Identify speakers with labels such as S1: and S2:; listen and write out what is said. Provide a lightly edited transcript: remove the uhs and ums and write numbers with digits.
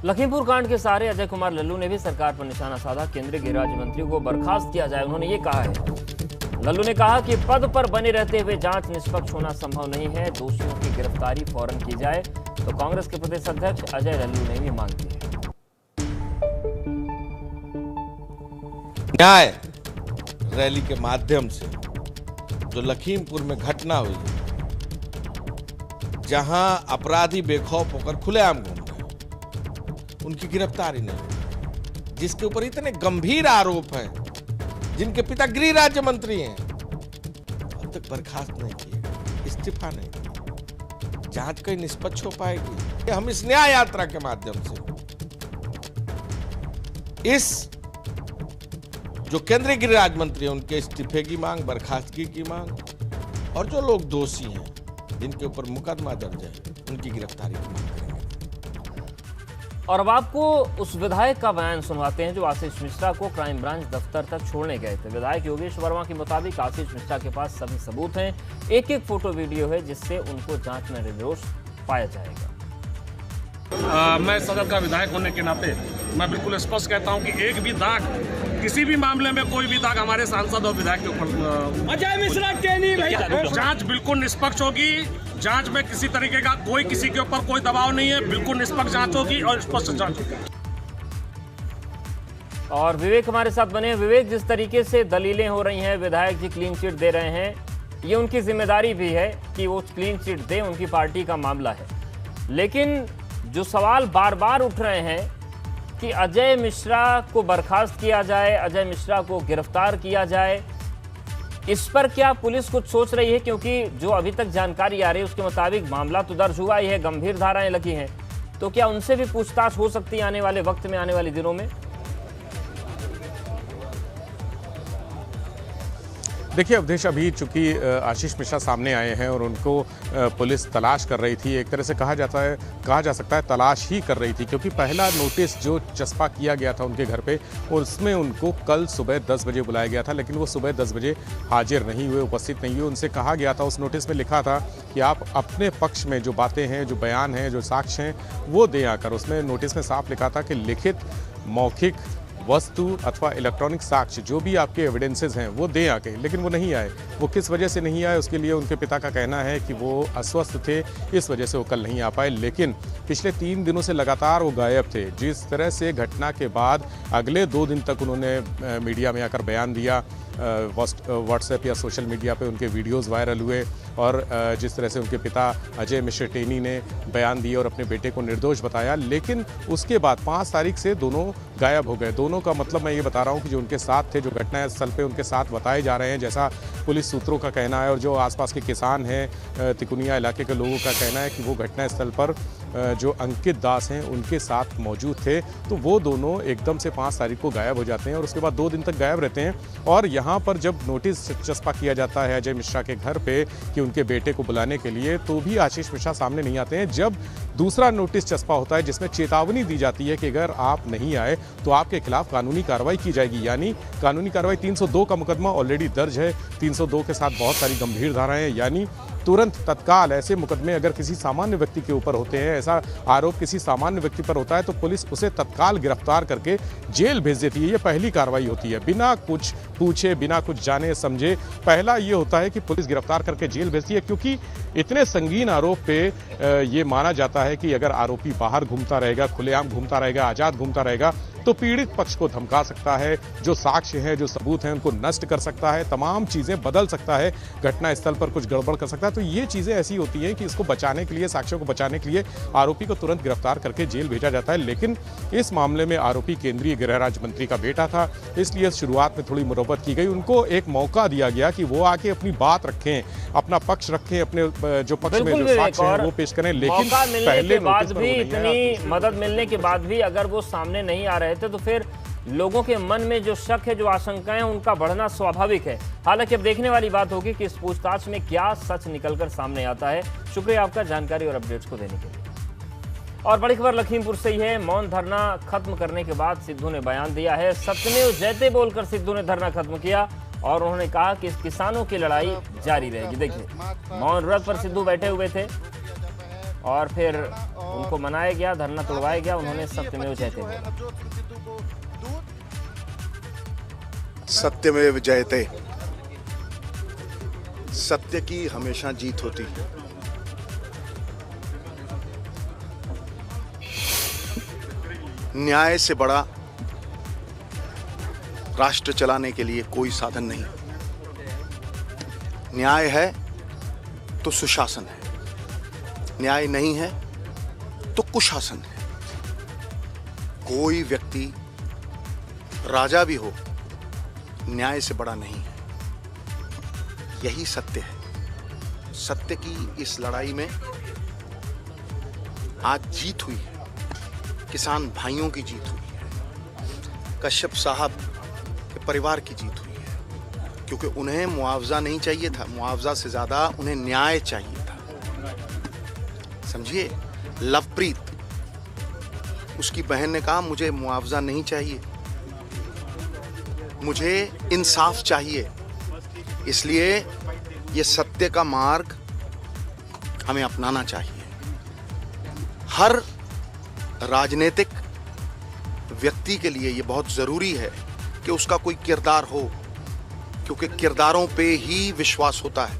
S1: लखीमपुर कांड के सहारे अजय कुमार लल्लू ने भी सरकार पर निशाना साधा। केंद्रीय गृह राज्य मंत्री को बर्खास्त किया जाए, उन्होंने ये कहा है। लल्लू ने कहा कि पद पर बने रहते हुए जांच निष्पक्ष होना संभव नहीं है, दोषियों की गिरफ्तारी फौरन की जाए। तो कांग्रेस के प्रदेश अध्यक्ष अजय लल्लू ने भी मांग की है।
S2: न्याय रैली के माध्यम से जो लखीमपुर में घटना हुई, जहां अपराधी बेखौफ होकर खुलेआम घूम रहे, उनकी गिरफ्तारी नहीं हुई, जिसके ऊपर इतने गंभीर आरोप हैं, जिनके पिता गृह राज्य मंत्री हैं, अब तक बर्खास्त नहीं किए, इस्तीफा नहीं किए। जांच कहीं निष्पक्ष हो पाएगी? हम इस न्याय यात्रा के माध्यम से इस जो केंद्रीय गृह राज्य मंत्री हैं उनके इस्तीफे की मांग, बर्खास्तगी की मांग, और जो लोग दोषी हैं जिनके ऊपर मुकदमा दर्ज है उनकी गिरफ्तारी की मांग करेंगे।
S1: और अब आपको उस विधायक का बयान सुनवाते हैं जो आशीष मिश्रा को क्राइम ब्रांच दफ्तर तक छोड़ने गए थे। विधायक योगेश वर्मा के मुताबिक आशीष मिश्रा के पास सभी सबूत हैं, एक एक फोटो वीडियो है जिससे उनको जांच में निर्दोष पाया जाएगा।
S3: मैं सदर का विधायक होने के नाते मैं बिल्कुल स्पष्ट कहता हूं कि एक भी दाग, किसी भी मामले में कोई भी दाग हमारे सांसद और विधायक के ऊपर
S4: अजय मिश्रा के नहीं।
S3: जांच बिल्कुल निष्पक्ष होगी। जांच में किसी तरीके का कोई किसी के ऊपर कोई दबाव नहीं है, बिल्कुल निष्पक्ष जांच होगी और स्पष्ट जांच होगी।
S1: और विवेक हमारे साथ बने। विवेक, जिस तरीके से दलीलें हो रही हैं, विधायक जी क्लीन चिट दे रहे हैं, ये उनकी जिम्मेदारी भी है कि वो क्लीन चिट दे, उनकी पार्टी का मामला है। लेकिन जो सवाल बार बार उठ रहे हैं कि अजय मिश्रा को बर्खास्त किया जाए, अजय मिश्रा को गिरफ्तार किया जाए, इस पर क्या पुलिस कुछ सोच रही है? क्योंकि जो अभी तक जानकारी आ रही है उसके मुताबिक मामला तो दर्ज हुआ ही है, गंभीर धाराएं लगी हैं, तो क्या उनसे भी पूछताछ हो सकती है आने वाले वक्त में, आने वाले दिनों में?
S5: देखिए अवधेश, अभी चूंकि आशीष मिश्रा सामने आए हैं और उनको पुलिस तलाश कर रही थी, एक तरह से कहा जा सकता है तलाश ही कर रही थी, क्योंकि पहला नोटिस जो चस्पा किया गया था उनके घर पे, उसमें उनको कल सुबह 10 बजे बुलाया गया था, लेकिन वो सुबह 10 बजे हाजिर नहीं हुए, उपस्थित नहीं हुए। उनसे कहा गया था, उस नोटिस में लिखा था कि आप अपने पक्ष में जो बातें हैं, जो बयान हैं, जो साक्ष्य हैं, वो दें आकर। उसमें नोटिस में साफ लिखा था कि लिखित, मौखिक, वस्तु अथवा इलेक्ट्रॉनिक साक्ष्य जो भी आपके एविडेंसेस हैं वो दें आके, लेकिन वो नहीं आए। वो किस वजह से नहीं आए, उसके लिए उनके पिता का कहना है कि वो अस्वस्थ थे, इस वजह से वो कल नहीं आ पाए। लेकिन पिछले 3 दिनों से लगातार वो गायब थे। जिस तरह से घटना के बाद अगले 2 दिन तक उन्होंने मीडिया में आकर बयान दिया, व्हाट्सएप या सोशल मीडिया पे उनके वीडियोस वायरल हुए, और जिस तरह से उनके पिता अजय मिश्रा टेनी ने बयान दिए और अपने बेटे को निर्दोष बताया, लेकिन उसके बाद 5 तारीख से दोनों गायब हो गए। दोनों का मतलब मैं ये बता रहा हूँ कि जो उनके साथ थे, जो घटनास्थल पे उनके साथ बताए जा रहे हैं, जैसा पुलिस सूत्रों का कहना है और जो आसपास के किसान हैं, तिकुनिया इलाके के लोगों का कहना है कि वो घटनास्थल पर जो अंकित दास हैं उनके साथ मौजूद थे। तो वो दोनों एकदम से 5 तारीख को गायब हो जाते हैं और उसके बाद 2 दिन तक गायब रहते हैं। और यहाँ पर जब नोटिस चस्पा किया जाता है अजय मिश्रा के घर पे कि उनके बेटे को बुलाने के लिए, तो भी आशीष मिश्रा सामने नहीं आते हैं। जब दूसरा नोटिस चस्पा होता है जिसमें चेतावनी दी जाती है कि अगर आप नहीं आए तो आपके खिलाफ कानूनी कार्रवाई की जाएगी, यानी कानूनी कार्रवाई 302 का मुकदमा ऑलरेडी दर्ज है, 302 के साथ बहुत सारी गंभीर धाराएं, यानी तुरंत तत्काल ऐसे मुकदमे अगर किसी सामान्य व्यक्ति के ऊपर होते हैं, ऐसा आरोप किसी सामान्य व्यक्ति पर होता है, तो पुलिस उसे तत्काल गिरफ्तार करके जेल भेज देती है। ये पहली कार्रवाई होती है, बिना कुछ पूछे, बिना कुछ जाने समझे। पहला ये होता है कि पुलिस गिरफ्तार करके जेल भेजती है, क्योंकि इतने संगीन आरोप पे ये माना जाता है कि अगर आरोपी बाहर घूमता रहेगा, खुलेआम घूमता रहेगा, आजाद घूमता रहेगा, तो पीड़ित पक्ष को धमका सकता है, जो साक्ष्य हैं, जो सबूत हैं, उनको नष्ट कर सकता है, तमाम चीज़ें बदल सकता है, घटनास्थल पर कुछ गड़बड़ कर सकता है। तो ये चीज़ें ऐसी होती हैं कि इसको बचाने के लिए, साक्ष्यों को बचाने के लिए आरोपी को तुरंत गिरफ्तार करके जेल भेजा जाता है। लेकिन इस मामले में आरोपी केंद्रीय गृह राज्य मंत्री का बेटा था, इसलिए शुरुआत में थोड़ी मुरब्बत की गई। उनको एक मौका दिया गया कि वो आके अपनी बात रखें, अपना पक्ष रखें, अपने जो पक्ष में जो साक्ष्य हैं वो पेश करें। लेकिन पहले
S1: बाद भी, इतनी मदद मिलने के बाद भी अगर वो सामने नहीं आ रहे थे, तो फिर लोगों के मन में जो शक है, जो आशंकाएं हैं, उनका बढ़ना स्वाभाविक है। हालांकि अब देखने वाली बात होगी कि इस पूछताछ में क्या सच निकलकर सामने आता है। शुक्रिया आपका जानकारी और अपडेट्स को देने के लिए। और बड़ी खबर लखीमपुर से ही है। मौन धरना खत्म करने के बाद सिद्धू ने बयान दिया है। सत्यमेव जयते बोलकर सिद्धू ने धरना खत्म किया और उन्होंने कहा कि किसानों की लड़ाई जारी रहेगी। देखिए, मौन व्रत पर सिद्धू बैठे हुए थे और फिर उनको मनाया गया, धरना तोड़वाया गया। उन्होंने सत्यमेव जयते बोला।
S6: सत्यमेव जयते, सत्य की हमेशा जीत होती है। न्याय से बड़ा राष्ट्र चलाने के लिए कोई साधन नहीं। न्याय है तो सुशासन है, न्याय नहीं है तो कुशासन है। कोई व्यक्ति राजा भी हो, न्याय से बड़ा नहीं है। यही सत्य है। सत्य की इस लड़ाई में आज जीत हुई है, किसान भाइयों की जीत हुई है, कश्यप साहब के परिवार की जीत हुई है, क्योंकि उन्हें मुआवजा नहीं चाहिए था, मुआवजा से ज्यादा उन्हें न्याय चाहिए था। समझिए, लवप्रीत, उसकी बहन ने कहा मुझे मुआवजा नहीं चाहिए, मुझे इंसाफ चाहिए। इसलिए ये सत्य का मार्ग हमें अपनाना चाहिए। हर राजनीतिक व्यक्ति के लिए ये बहुत जरूरी है कि उसका कोई किरदार हो, क्योंकि किरदारों पे ही विश्वास होता है।